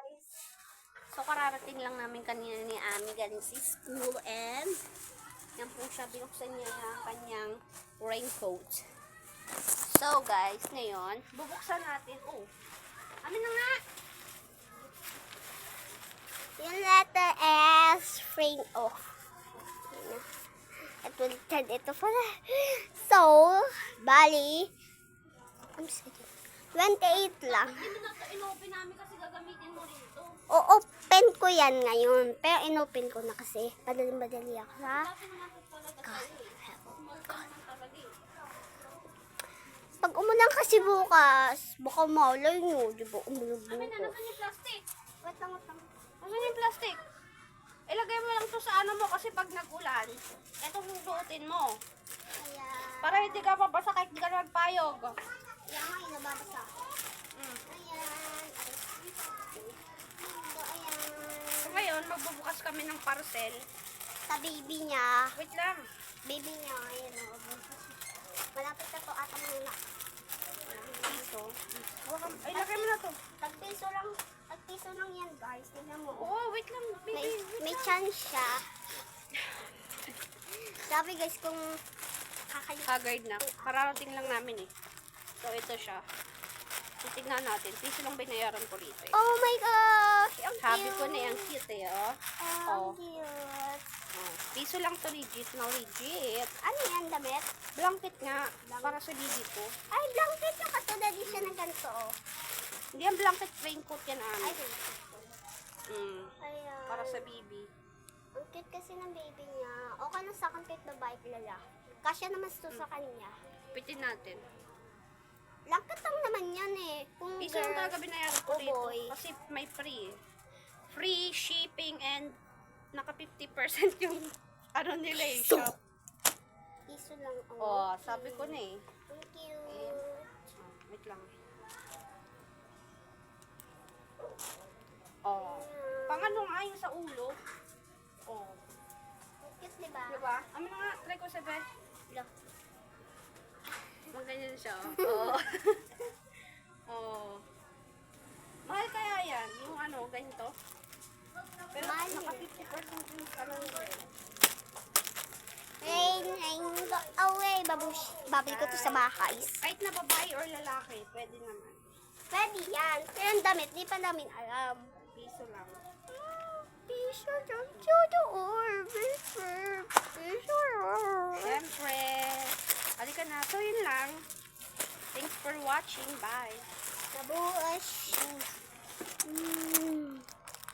guys. So, kararating lang namin kanina ni Ami galing sa school and yan po siya, binuksan niya yung kanyang raincoat. So, guys, ngayon, bubuksan natin. Oh, Ami na nga! Yung letter S, frame off. At ulitan ito pala. So, bali, 28 lang. Hindi mo na ito in-open namin kasi gagamitin mo rin ito. O-open ko yan ngayon. Pero in-open ko na kasi. Padaling-madali ako ha. Pag umulan kasi bukas, baka maulay nyo. Di ba umulan bukas? Amin na, nasan yung plastic? Wait lang. Nasan yung plastic? Ilagay mo lang to sa ano mo kasi pag nag-ulan, etong susuotin mo. Ayan. Para hindi ka mabasa kahit hindi ka nagpayog. Kaya nga, nababasa. Ayan. So ngayon, magbubukas kami ng parcel. Sa baby niya. Wait lang. Baby niya, ayan o. Malapit na to ata muna. Piso. Ay, lagay mo na to. Tag-piso lang yan, guys. Tignan mo. Oo, wait lang. May chance siya. Sabi guys, kung haggard na. Pararating lang namin eh. So, ito siya. So, tignan natin. Piso lang binayaran ko rito eh. Oh my gosh! Ang cute! Sabi ko na yung cute eh, oh. Oh, cute. Oh, piso lang to, legit. No, legit. Ano yan, damit? Blanket nga. Para sa baby ko. Ay, blanket yung katulad din siya ng ganito, oh. Hindi ang blanket, raincoat yan, Ami. Para sa baby. Ang cute kasi ng baby niya. Okay na sa akin kahit babae kilala. Kasya naman ito sa kanya. Pitin natin. Langkat lang naman yan eh. Kung piso lang talaga binayaran ko dito. Kasi may free. Free shipping and naka 50% yung ano nila eh, shop. Piso lang. Oh, sabi ko na eh. Thank you. Wait lang. Oh. Pang ano nga yung sa ulo. Oh. Cute, diba? Diba? Amin na nga, try ko sa bed. Look. Magganyan siya. Oh. Oh. Mahal kaya yan? Yung ano, ganito? Pero naka 50% yung ano nito. Rain, go away, babush. Babalik ko to sa bahay. Kahit na babae or lalaki, pwede naman. Pwede yan. Pero ang damit, di pa namin alam. Piso lang. Piso lang. Piso lang. Siyempre. Halika na. So, yun lang. Thanks for watching. Bye. Nabuhos.